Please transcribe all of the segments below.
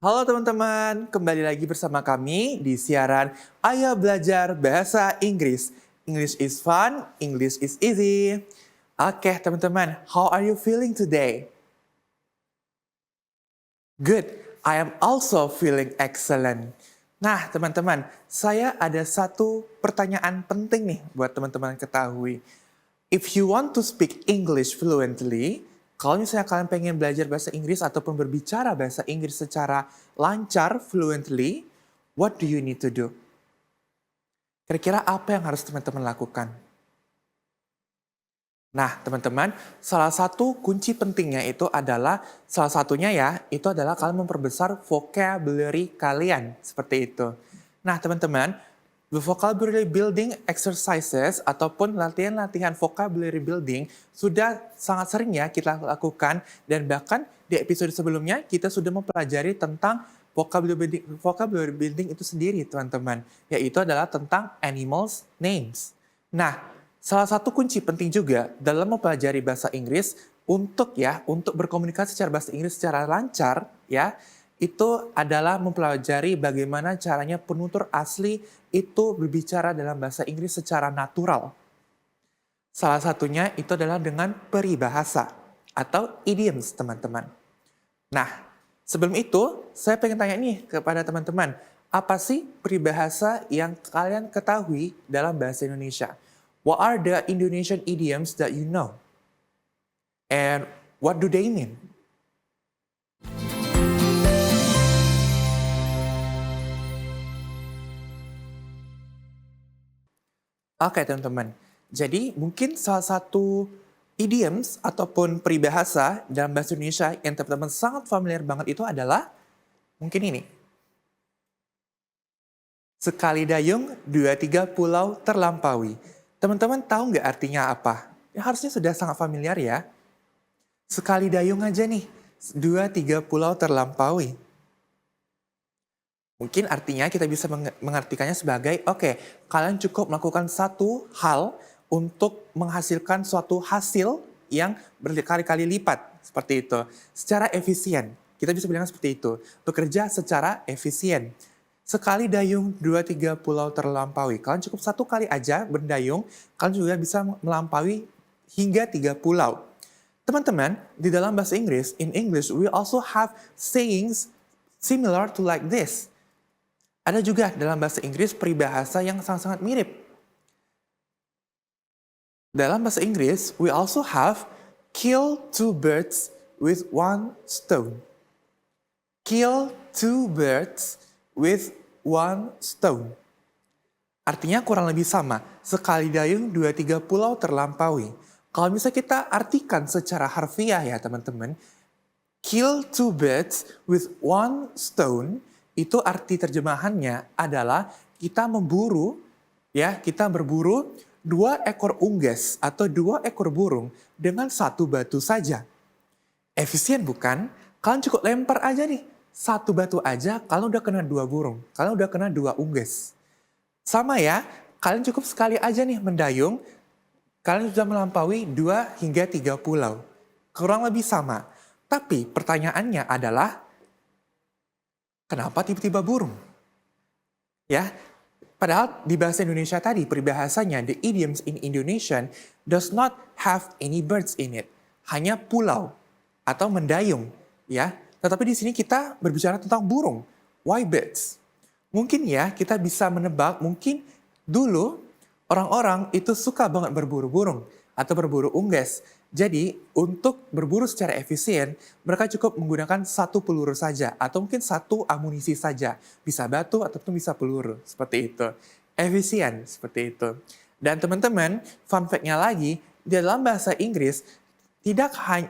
Halo teman-teman, kembali lagi bersama kami di siaran Ayo Belajar Bahasa Inggris. English is fun, English is easy. Oke teman-teman, how are you feeling today? Good, I am also feeling excellent. Nah teman-teman, saya ada satu pertanyaan penting nih buat teman-teman ketahui. If you want to speak English fluently, kalau misalnya kalian pengen belajar bahasa Inggris ataupun berbicara bahasa Inggris secara lancar, fluently, what do you need to do? Kira-kira apa yang harus teman-teman lakukan? Nah, teman-teman, salah satu kunci pentingnya itu adalah, salah satunya ya, itu adalah kalian memperbesar vocabulary kalian, seperti itu. Nah, teman-teman, the vocabulary building exercises ataupun latihan-latihan vocabulary building sudah sangat sering ya kita lakukan, dan bahkan di episode sebelumnya kita sudah mempelajari tentang vocabulary building itu sendiri, teman-teman, yaitu adalah tentang animals names. Nah, salah satu kunci penting juga dalam mempelajari bahasa Inggris untuk berkomunikasi secara bahasa Inggris secara lancar ya, itu adalah mempelajari bagaimana caranya penutur asli itu berbicara dalam bahasa Inggris secara natural. Salah satunya itu adalah dengan peribahasa atau idioms, teman-teman. Nah, sebelum itu saya pengen tanya nih kepada teman-teman, apa sih peribahasa yang kalian ketahui dalam bahasa Indonesia? What are the Indonesian idioms that you know? And what do they mean? Oke teman-teman, jadi mungkin salah satu idioms ataupun peribahasa dalam bahasa Indonesia yang teman-teman sangat familiar banget itu adalah mungkin ini. Sekali dayung, dua tiga pulau terlampaui. Teman-teman tahu nggak artinya apa? Ya, harusnya sudah sangat familiar ya. Sekali dayung aja nih, dua tiga pulau terlampaui. Mungkin artinya kita bisa mengartikannya sebagai, oke, kalian cukup melakukan satu hal untuk menghasilkan suatu hasil yang berkali-kali lipat, seperti itu. Secara efisien, kita bisa bilang seperti itu. Bekerja secara efisien. Sekali dayung, dua tiga pulau terlampaui. Kalian cukup satu kali aja berdayung, kalian juga bisa melampaui hingga 3 pulau. Teman-teman, di dalam bahasa Inggris, in English, we also have sayings similar to like this. Ada juga dalam bahasa Inggris peribahasa yang sangat-sangat mirip. Dalam bahasa Inggris, we also have kill two birds with one stone. Kill two birds with one stone. Artinya kurang lebih sama. Sekali dayung, dua tiga pulau terlampaui. Kalau misalnya kita artikan secara harfiah ya teman-teman, kill two birds with one stone, itu arti terjemahannya adalah kita berburu 2 ekor unggas atau 2 ekor burung dengan 1 batu saja. Efisien bukan? Kalian cukup lempar aja nih, 1 batu aja, kalian udah kena 2 burung, kalian udah kena 2 unggas. Sama ya, kalian cukup sekali aja nih mendayung, kalian sudah melampaui 2 hingga 3 pulau. Kurang lebih sama. Tapi pertanyaannya adalah, kenapa tiba-tiba burung? Ya, padahal di bahasa Indonesia tadi, peribahasanya, the idioms in Indonesian does not have any birds in it. Hanya pulau atau mendayung, ya. Tetapi di sini kita berbicara tentang burung. Why birds? Mungkin ya kita bisa menebak, mungkin dulu orang-orang itu suka banget berburu burung atau berburu unggas. Jadi untuk berburu secara efisien, mereka cukup menggunakan 1 peluru saja atau mungkin 1 amunisi saja. Bisa batu ataupun bisa peluru, seperti itu. Efisien, seperti itu. Dan teman-teman, fun fact-nya lagi, di dalam bahasa Inggris,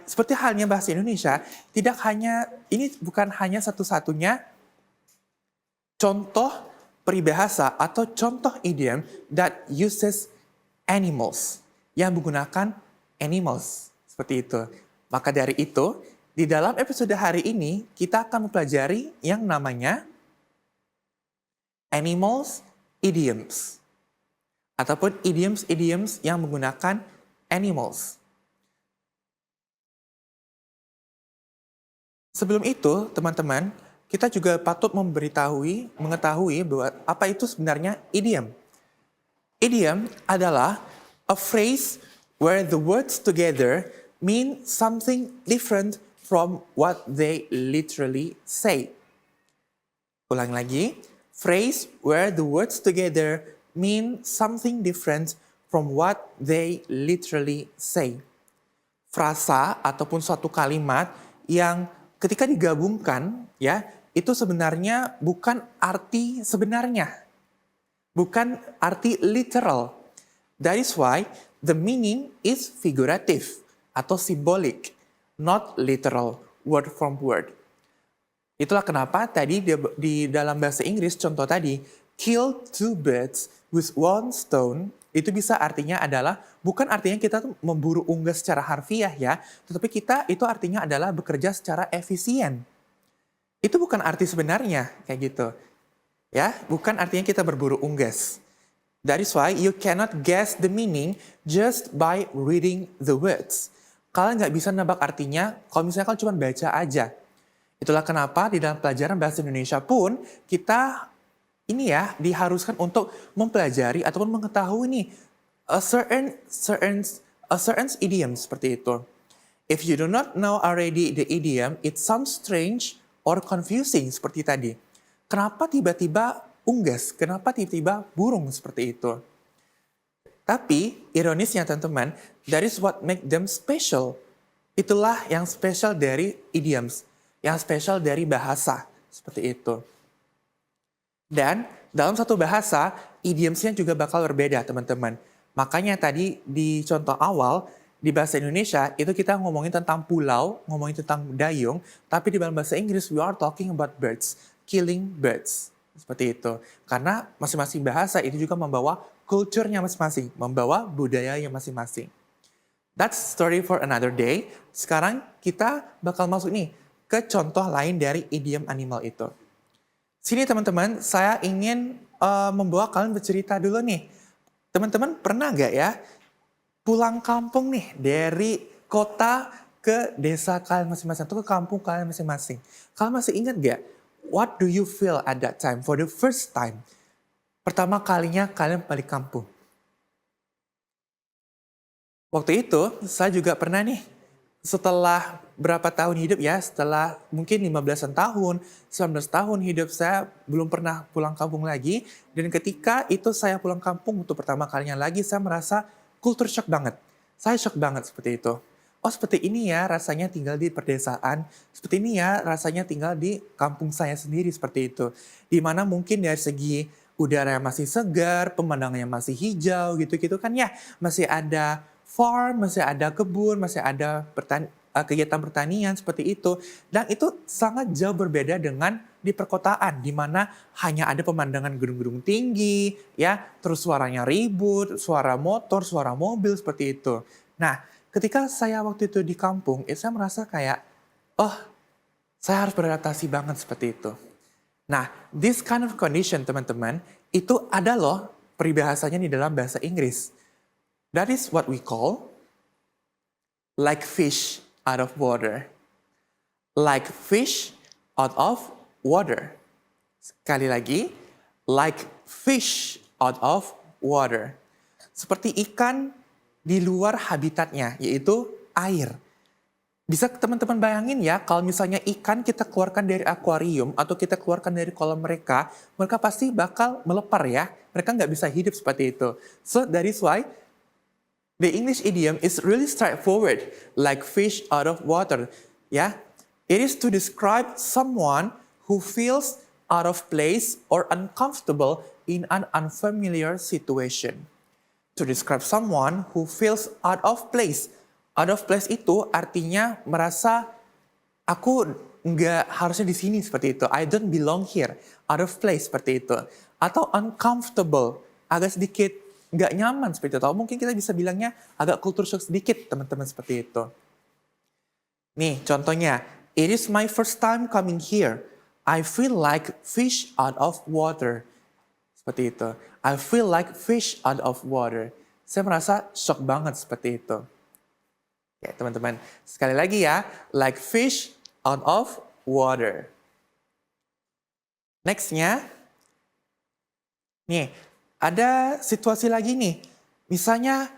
seperti halnya bahasa Indonesia, ini bukan hanya satu-satunya contoh peribahasa atau contoh idiom that uses animals, yang menggunakan animals, seperti itu. Maka dari itu, di dalam episode hari ini, kita akan mempelajari yang namanya animals idioms, ataupun idioms-idioms yang menggunakan animals. Sebelum itu, teman-teman, kita juga patut mengetahui bahwa apa itu sebenarnya idiom. Idiom adalah a phrase where the words together mean something different from what they literally say. Ulang lagi, phrase where the words together mean something different from what they literally say. Frasa ataupun suatu kalimat yang ketika digabungkan ya, itu sebenarnya bukan arti sebenarnya. Bukan arti literal. That is why the meaning is figurative atau symbolic, not literal, word from word. Itulah kenapa tadi di dalam bahasa Inggris contoh tadi, kill two birds with one stone, itu bisa artinya adalah, bukan artinya kita tuh memburu unggas secara harfiah ya, tetapi kita itu artinya adalah bekerja secara efisien. Itu bukan arti sebenarnya, kayak gitu. Ya, bukan artinya kita berburu unggas. That is why you cannot guess the meaning just by reading the words. Kalian nggak bisa nebak artinya kalau misalnya kalian cuma baca aja. Itulah kenapa di dalam pelajaran bahasa Indonesia pun kita ini ya diharuskan untuk mempelajari ataupun mengetahui nih a certain idiom seperti itu. If you do not know already the idiom, it sounds strange or confusing seperti tadi. Kenapa tiba-tiba unggas? Kenapa tiba-tiba burung seperti itu? Tapi ironisnya teman-teman, that is what make them special. Itulah yang spesial dari idioms, yang spesial dari bahasa, seperti itu. Dan dalam satu bahasa, idiomsnya juga bakal berbeda teman-teman. Makanya tadi di contoh awal, di bahasa Indonesia, itu kita ngomongin tentang pulau, ngomongin tentang dayung, tapi di dalam bahasa Inggris, we are talking about birds, killing birds. Seperti itu. Karena masing-masing bahasa itu juga membawa culture-nya masing-masing, membawa budayanya masing-masing. That's story for another day. Sekarang kita bakal masuk nih ke contoh lain dari idiom animal itu. Sini teman-teman, saya ingin membawa kalian bercerita dulu nih. Teman-teman pernah nggak ya pulang kampung nih dari kota ke desa kalian masing-masing atau ke kampung kalian masing-masing? Kalian masih ingat nggak? What do you feel at that time? For the first time. Pertama kalinya kalian balik kampung. Waktu itu, saya juga pernah nih, setelah berapa tahun hidup ya, setelah mungkin 15-an tahun, 19 tahun hidup, saya belum pernah pulang kampung lagi. Dan ketika itu saya pulang kampung untuk pertama kalinya lagi, saya merasa culture shock banget. Saya shock banget seperti itu. Oh seperti ini ya rasanya tinggal di perdesaan, seperti ini ya rasanya tinggal di kampung saya sendiri seperti itu. Dimana mungkin dari segi udara yang masih segar, pemandangannya masih hijau gitu-gitu kan ya. Masih ada farm, masih ada kebun, masih ada kegiatan pertanian seperti itu. Dan itu sangat jauh berbeda dengan di perkotaan, di mana hanya ada pemandangan gedung-gedung tinggi, ya, terus suaranya ribut, suara motor, suara mobil seperti itu. Nah, ketika saya waktu itu di kampung, saya merasa kayak, oh, saya harus beradaptasi banget seperti itu. Nah, this kind of condition, teman-teman, itu ada loh peribahasanya di dalam bahasa Inggris. That is what we call like fish out of water. Like fish out of water. Sekali lagi, like fish out of water. Seperti ikan di luar habitatnya, yaitu air. Bisa teman-teman bayangin ya, kalau misalnya ikan kita keluarkan dari akuarium atau kita keluarkan dari kolam mereka pasti bakal melepar ya. Mereka nggak bisa hidup seperti itu. So that is why the English idiom is really straightforward, like fish out of water. Ya, it is to describe someone who feels out of place or uncomfortable in an unfamiliar situation. To describe someone who feels out of place. Out of place itu artinya merasa aku nggak harusnya di sini seperti itu. I don't belong here. Out of place seperti itu. Atau uncomfortable, agak sedikit nggak nyaman seperti itu. Atau mungkin kita bisa bilangnya agak culture shock sedikit teman-teman seperti itu. Nih contohnya, it is my first time coming here. I feel like fish out of water. Seperti itu. I feel like fish out of water. Saya merasa shock banget seperti itu. Oke, teman-teman. Sekali lagi ya, like fish out of water. Nextnya, nih, ada situasi lagi nih. Misalnya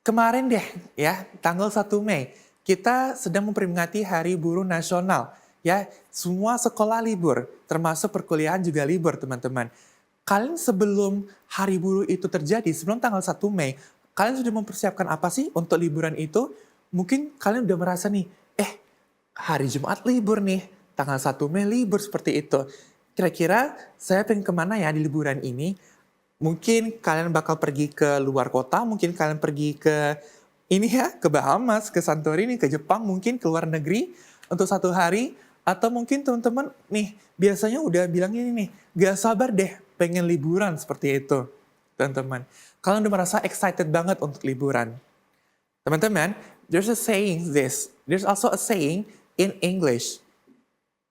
kemarin deh ya, tanggal 1 Mei, kita sedang memperingati Hari Buruh Nasional. Ya, semua sekolah libur, termasuk perkuliahan juga libur, teman-teman. Kalian sebelum Hari Buruh itu terjadi, sebelum tanggal 1 Mei, kalian sudah mempersiapkan apa sih untuk liburan itu? Mungkin kalian udah merasa nih, hari Jumat libur nih, tanggal 1 Mei libur seperti itu. Kira-kira saya pengen kemana ya di liburan ini? Mungkin kalian bakal pergi ke luar kota, mungkin kalian pergi ke ini ya, ke Bahamas, ke Santorini, ke Jepang, mungkin ke luar negeri untuk 1 hari. Atau mungkin teman-teman nih, biasanya udah bilang ini nih, gak sabar deh pengen liburan seperti itu, teman-teman. Kalian udah merasa excited banget untuk liburan. Teman-teman, there's also a saying in English.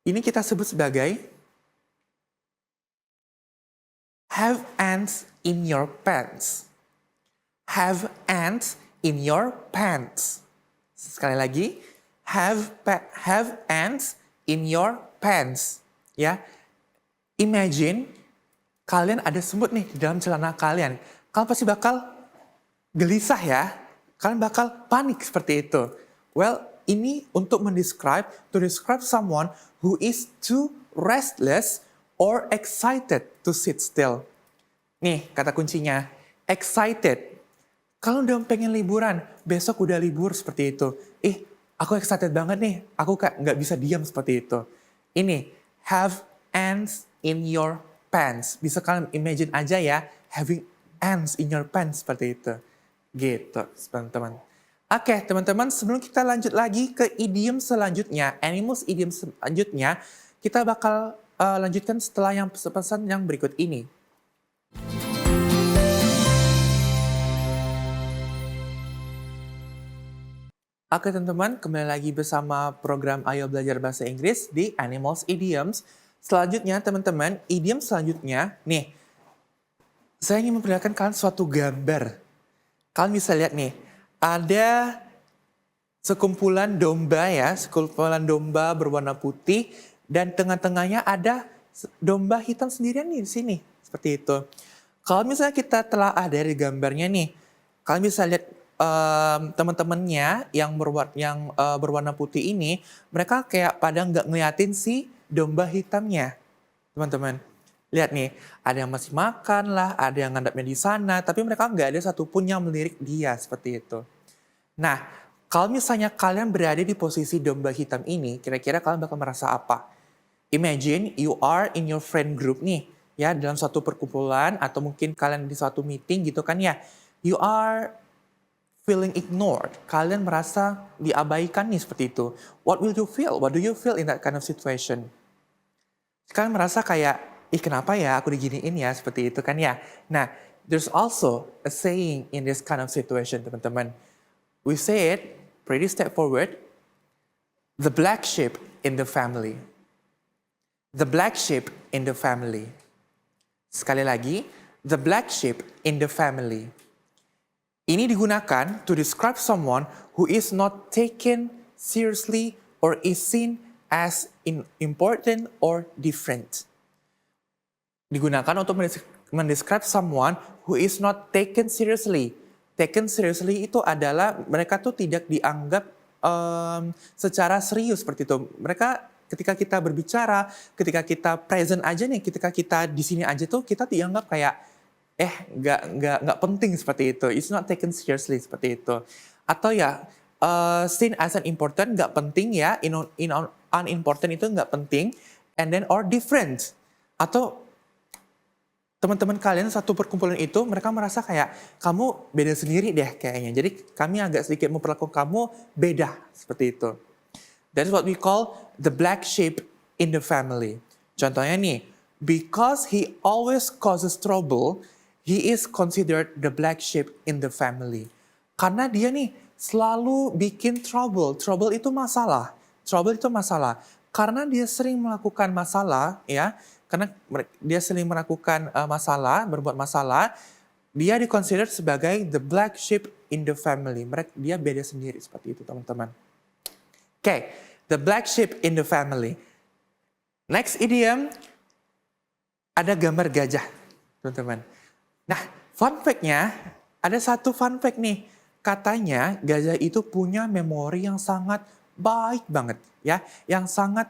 Ini kita sebut sebagai have ants in your pants. Have ants in your pants. Sekali lagi, have ants in your pants. Ya, imagine kalian ada semut nih di dalam celana kalian. Kalian pasti bakal gelisah ya. Kalian bakal panik seperti itu. Well, ini untuk to describe someone who is too restless or excited to sit still. Nih, kata kuncinya, excited. Kalau udah pengen liburan, besok udah libur seperti itu. Aku excited banget nih, aku nggak bisa diam seperti itu. Ini, have ants in your pants. Bisa kalian imagine aja ya, having ants in your pants seperti itu. Gitu, teman-teman. Oke, teman-teman, sebelum kita lanjut lagi ke idiom selanjutnya, animals idiom selanjutnya, kita bakal lanjutkan setelah yang pesan yang berikut ini. Oke teman-teman, kembali lagi bersama program Ayo Belajar Bahasa Inggris di Animals Idioms. Selanjutnya teman-teman, idiom selanjutnya, nih, saya ingin memperlihatkan kalian suatu gambar. Kalian bisa lihat nih, ada sekumpulan domba ya, sekumpulan domba berwarna putih, dan tengah-tengahnya ada domba hitam sendirian nih di sini, seperti itu. Kalau misalnya kita telah ada di gambarnya nih, kalian bisa lihat teman-temannya yang berwarna putih ini, mereka kayak pada nggak ngeliatin si domba hitamnya, teman-teman. Lihat nih, ada yang masih makan lah, ada yang ngadapnya di sana, tapi mereka nggak ada satupun yang melirik dia seperti itu. Nah, kalau misalnya kalian berada di posisi domba hitam ini, kira-kira kalian bakal merasa apa? Imagine you are in your friend group nih, ya dalam suatu perkumpulan atau mungkin kalian di suatu meeting gitu kan ya. You are feeling ignored. Kalian merasa diabaikan nih seperti itu. What will you feel? What do you feel in that kind of situation? Kalian merasa kayak, kenapa ya aku diginiin ya seperti itu kan ya. Nah, there's also a saying in this kind of situation, teman-teman. We say it pretty straightforward. The black sheep in the family. The black sheep in the family. Sekali lagi, the black sheep in the family. Ini digunakan to describe someone who is not taken seriously or is seen as important or different. Digunakan untuk mendescribe someone who is not taken seriously. Taken seriously itu adalah mereka tuh tidak dianggap secara serius seperti itu. Mereka ketika kita berbicara, ketika kita present aja nih, ketika kita di sini aja tuh kita dianggap kayak nggak penting seperti itu. It's not taken seriously seperti itu. Atau ya seen as an important nggak penting ya, unimportant itu nggak penting, and then or different. Atau teman-teman kalian satu perkumpulan itu mereka merasa kayak kamu beda sendiri deh kayaknya. Jadi kami agak sedikit memperlakukan kamu beda seperti itu. That's what we call the black sheep in the family. Contohnya nih, because he always causes trouble, he is considered the black sheep in the family. Karena dia nih selalu bikin trouble. Trouble itu masalah. Trouble itu masalah. Karena dia sering melakukan masalah, ya. Karena dia sering melakukan masalah, berbuat masalah, dia dikonsider sebagai the black sheep in the family. Dia beda sendiri seperti itu, teman-teman. Okay, the black sheep in the family. Next idiom, Ada gambar gajah, teman-teman. Nah, fun fact-nya, ada satu fun fact nih. Katanya gajah itu punya memori yang sangat baik banget, ya, yang sangat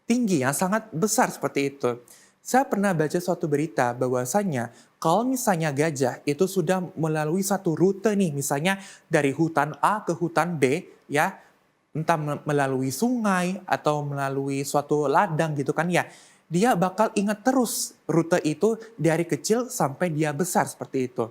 tinggi, yang sangat besar seperti itu. Saya pernah baca suatu berita bahwasanya kalau misalnya gajah itu sudah melalui satu rute nih, misalnya dari hutan A ke hutan B, ya, entah melalui sungai atau melalui suatu ladang gitu kan ya, dia bakal ingat terus rute itu dari kecil sampai dia besar seperti itu.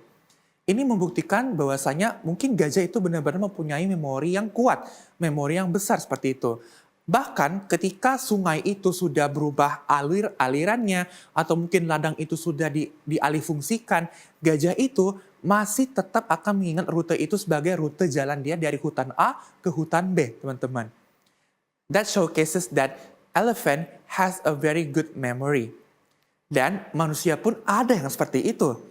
Ini membuktikan bahwasanya mungkin gajah itu benar-benar mempunyai memori yang kuat, memori yang besar seperti itu. Bahkan ketika sungai itu sudah berubah alirannya atau mungkin ladang itu sudah dialihfungsikan, gajah itu masih tetap akan mengingat rute itu sebagai rute jalan dia dari hutan A ke hutan B, teman-teman. That showcases that elephant has a very good memory. Dan manusia pun ada yang seperti itu.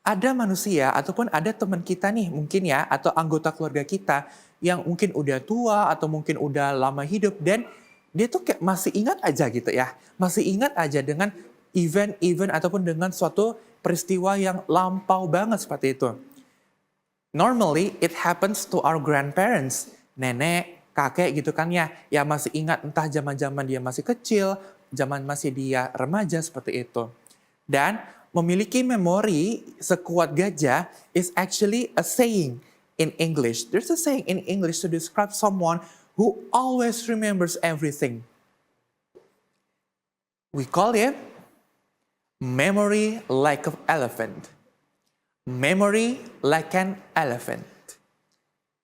Ada manusia ataupun ada teman kita nih mungkin ya, atau anggota keluarga kita yang mungkin udah tua atau mungkin udah lama hidup dan dia tuh kayak masih ingat aja gitu ya. Masih ingat aja dengan event-event ataupun dengan suatu peristiwa yang lampau banget seperti itu. Normally, it happens to our grandparents, nenek, kakek gitu kan ya, yang masih ingat entah zaman-zaman dia masih kecil, zaman masih dia remaja seperti itu. Dan memiliki memori sekuat gajah is actually a saying in English. There's a saying in English to describe someone who always remembers everything. We call it memory like an elephant. Memory like an elephant.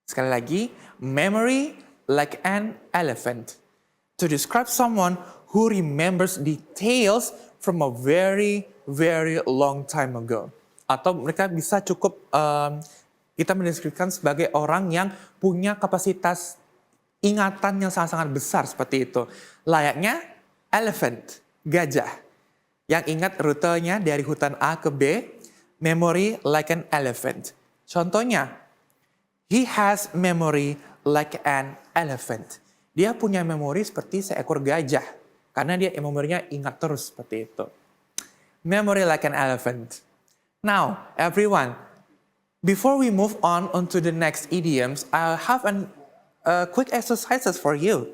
Sekali lagi, memory like an elephant. To describe someone who remembers details from a very, very long time ago. Atau mereka bisa cukup, kita mendeskripsikan sebagai orang yang punya kapasitas ingatan yang sangat-sangat besar seperti itu. Layaknya elephant, gajah. Yang ingat rutenya dari hutan A ke B, memory like an elephant. Contohnya, he has memory like an elephant. Dia punya memori seperti seekor gajah. Karena dia memorinya ingat terus seperti itu. Memory like an elephant. Now, everyone, before we move on to the next idioms, I have quick exercises for you.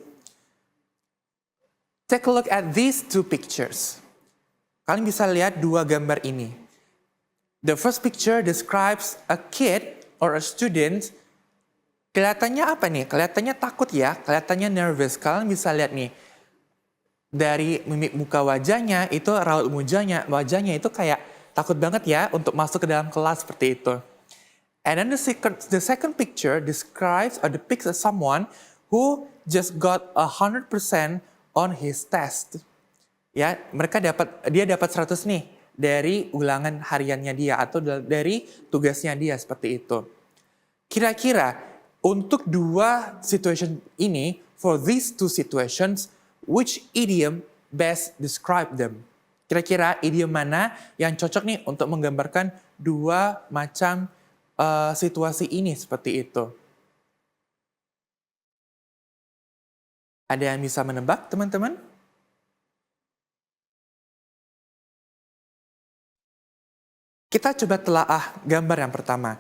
Take a look at these two pictures. Kalian bisa lihat dua gambar ini. The first picture describes a kid or a student. Kelihatannya apa nih? Kelihatannya takut ya, kelihatannya nervous. Kalian bisa lihat nih. Dari mimik muka wajahnya, itu raut wajahnya itu kayak takut banget ya untuk masuk ke dalam kelas seperti itu. And then the second picture describes or depicts someone who just got 100% on his test. Ya, dia dapat 100 nih dari ulangan hariannya dia atau dari tugasnya dia seperti itu. Kira-kira untuk dua situation ini, for these two situations, which idiom best describe them? Kira-kira idiom mana yang cocok nih untuk menggambarkan dua macam situasi ini seperti itu? Ada yang bisa menebak, teman-teman? Kita coba telaah gambar yang pertama.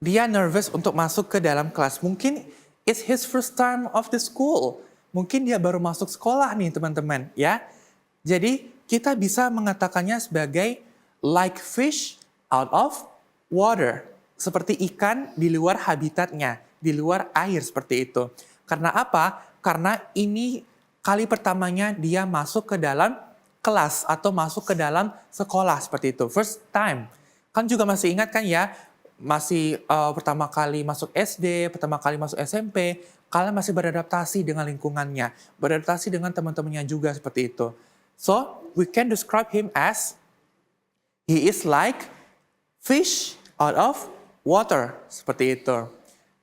Dia nervous untuk masuk ke dalam kelas. Mungkin it's his first time of the school. Mungkin dia baru masuk sekolah nih teman-teman, ya. Jadi kita bisa mengatakannya sebagai like fish out of water. Seperti ikan di luar habitatnya, di luar air seperti itu. Karena apa? Karena ini kali pertamanya dia masuk ke dalam kelas atau masuk ke dalam sekolah seperti itu. First time. Kan juga masih ingat kan ya, masih pertama kali masuk SD, pertama kali masuk SMP, kalian masih beradaptasi dengan lingkungannya, beradaptasi dengan teman-temannya juga seperti itu. So, we can describe him as, he is like fish out of water, seperti itu.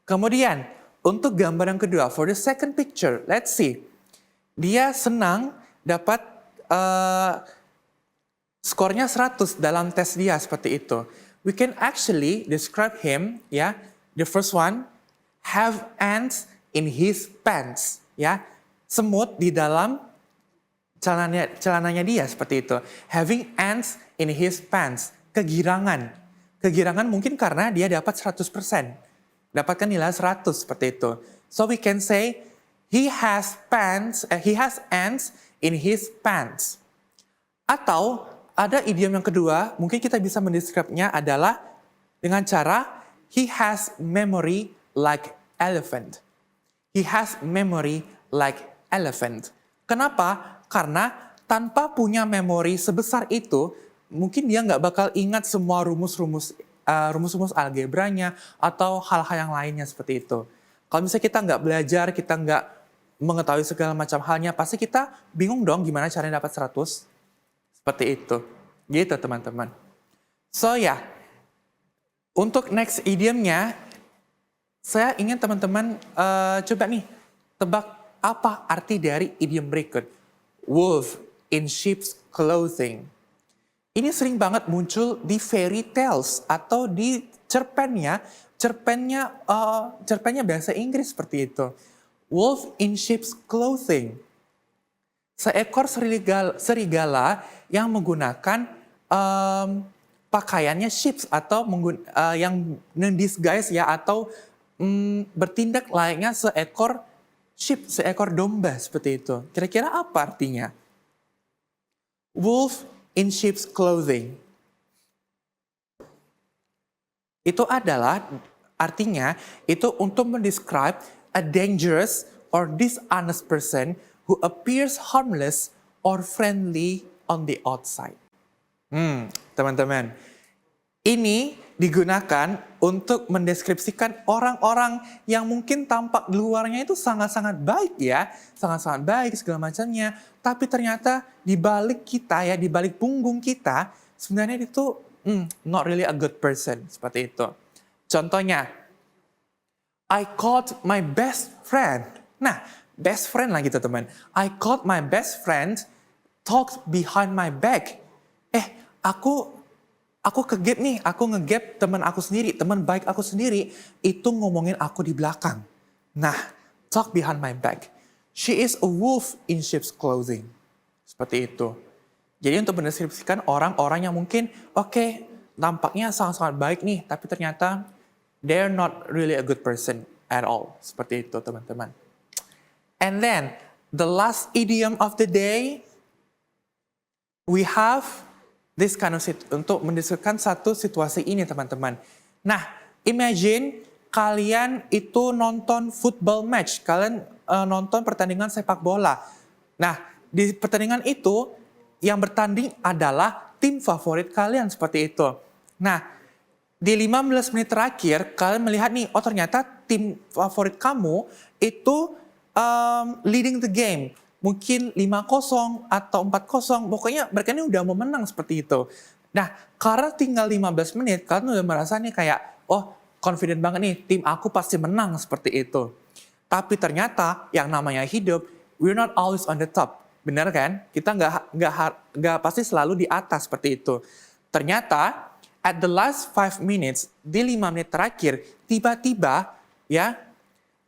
Kemudian, untuk gambar yang kedua, for the second picture, let's see. Dia senang dapat skornya 100 dalam tes dia seperti itu. We can actually describe him, ya. The first one, have ants in his pants, ya. Semut di dalam celananya dia seperti itu. Having ants in his pants. Kegirangan. Kegirangan mungkin karena dia dapat 100%. Dapatkan nilai 100 seperti itu. So we can say, he has ants in his pants. Atau ada idiom yang kedua, mungkin kita bisa mendeskripsinya adalah dengan cara, he has memory like elephant. He has memory like elephant. Kenapa? Karena tanpa punya memori sebesar itu, mungkin dia nggak bakal ingat semua rumus-rumus algebranya atau hal-hal yang lainnya seperti itu. Kalau misalnya kita nggak belajar, kita nggak mengetahui segala macam halnya, pasti kita bingung dong gimana caranya dapat 100. Seperti itu. Gitu teman-teman. So ya, untuk next idiomnya, saya ingin teman-teman coba nih tebak apa arti dari idiom berikut. Wolf in sheep's clothing. Ini sering banget muncul di fairy tales atau di cerpennya bahasa Inggris seperti itu. Wolf in sheep's clothing. Seekor serigala yang menggunakan pakaiannya sheep atau yang disguise ya, atau bertindak layaknya seekor sheep, seekor domba seperti itu. Kira-kira apa artinya? Wolf in sheep's clothing. Itu adalah artinya itu untuk mendescribe a dangerous or dishonest person who appears harmless or friendly on the outside. Teman-teman, ini digunakan untuk mendeskripsikan orang-orang yang mungkin tampak di luarnya itu sangat-sangat baik ya, sangat-sangat baik segala macamnya, tapi ternyata di balik kita ya, di balik punggung kita, sebenarnya itu not really a good person, seperti itu. Contohnya, I caught my best friend. Nah, best friend lah gitu teman. I caught my best friend talked behind my back. Aku kegap nih, aku ngegap teman aku sendiri, teman baik aku sendiri, itu ngomongin aku di belakang. Nah, talk behind my back. She is a wolf in sheep's clothing. Seperti itu. Jadi untuk mendeskripsikan orang-orang yang mungkin, tampaknya sangat-sangat baik nih, tapi ternyata they're not really a good person at all. Seperti itu teman-teman. And then, the last idiom of the day, we have this kind of untuk mendeskripsikan satu situasi ini teman-teman. Nah, imagine kalian itu nonton football match, kalian nonton pertandingan sepak bola. Nah, di pertandingan itu yang bertanding adalah tim favorit kalian seperti itu. Nah, di 15 menit terakhir kalian melihat nih, oh ternyata tim favorit kamu itu leading the game. Mungkin 5-0 atau 4-0, pokoknya mereka ini udah mau menang seperti itu. Nah, karena tinggal 15 menit, kalian udah merasa nih kayak, oh confident banget nih, tim aku pasti menang seperti itu. Tapi ternyata yang namanya hidup, we're not always on the top. Benar kan? Kita nggak pasti selalu di atas seperti itu. Ternyata, at the last 5 minutes, di 5 menit terakhir, tiba-tiba ya,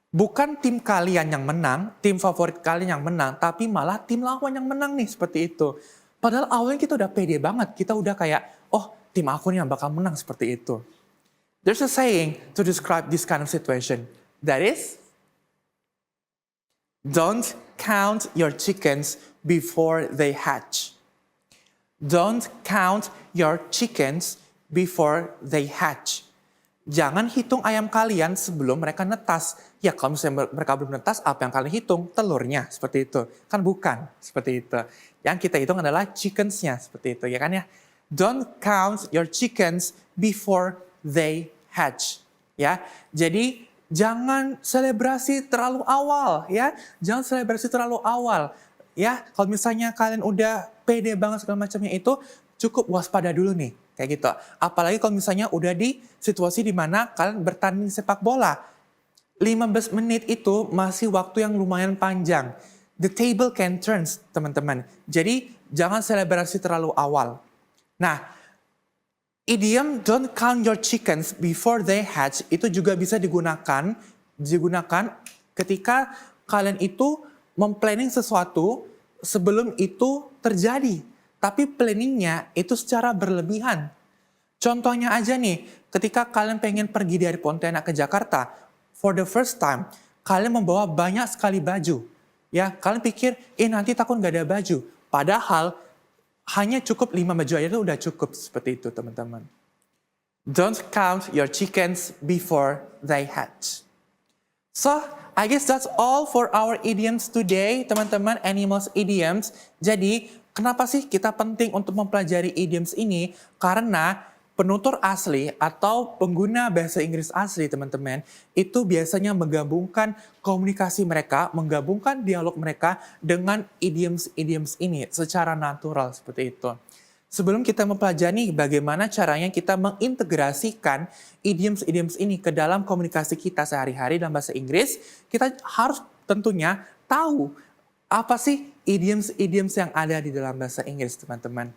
bukan tim kalian yang menang, tim favorit kalian yang menang, tapi malah tim lawan yang menang nih, seperti itu. Padahal awalnya kita udah pede banget, kita udah kayak, oh tim aku nih yang bakal menang seperti itu. There's a saying to describe this kind of situation. That is, don't count your chickens before they hatch. Don't count your chickens before they hatch. Jangan hitung ayam kalian sebelum mereka netas. Ya kalau misalnya mereka belum netas, apa yang kalian hitung? Telurnya, seperti itu. Kan bukan, seperti itu. Yang kita hitung adalah chickens-nya, seperti itu. Ya kan ya? Don't count your chickens before they hatch. Ya, jadi jangan selebrasi terlalu awal. Ya, jangan selebrasi terlalu awal. Ya, kalau misalnya kalian udah pede banget segala macamnya itu, cukup waspada dulu nih. Kayak gitu. Apalagi kalau misalnya udah di situasi di mana kalian bertanding sepak bola. 15 menit itu masih waktu yang lumayan panjang. The table can turn, teman-teman. Jadi, jangan selebrasi terlalu awal. Nah, idiom don't count your chickens before they hatch itu juga bisa digunakan ketika kalian itu memplanning sesuatu sebelum itu terjadi. Tapi planningnya itu secara berlebihan. Contohnya aja nih, ketika kalian pengen pergi dari Pontianak ke Jakarta, for the first time, kalian membawa banyak sekali baju. Ya, kalian pikir, nanti takut nggak ada baju. Padahal, hanya cukup 5 baju aja itu udah cukup seperti itu, teman-teman. Don't count your chickens before they hatch. So, I guess that's all for our idioms today, teman-teman, animals idioms. Jadi, kenapa sih kita penting untuk mempelajari idioms ini? Karena penutur asli atau pengguna bahasa Inggris asli, teman-teman, itu biasanya menggabungkan komunikasi mereka, menggabungkan dialog mereka dengan idioms-idioms ini secara natural seperti itu. Sebelum kita mempelajari bagaimana caranya kita mengintegrasikan idioms-idioms ini ke dalam komunikasi kita sehari-hari dalam bahasa Inggris, kita harus tentunya tahu apa sih idioms-idioms yang ada di dalam bahasa Inggris, teman-teman.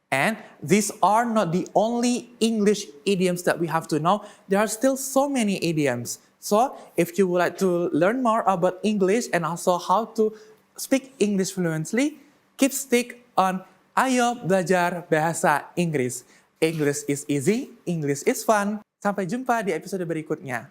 And these are not the only English idioms that we have to know. There are still so many idioms. So, if you would like to learn more about English and also how to speak English fluently, keep stick on Ayo Belajar Bahasa Inggris. English is easy, English is fun. Sampai jumpa di episode berikutnya.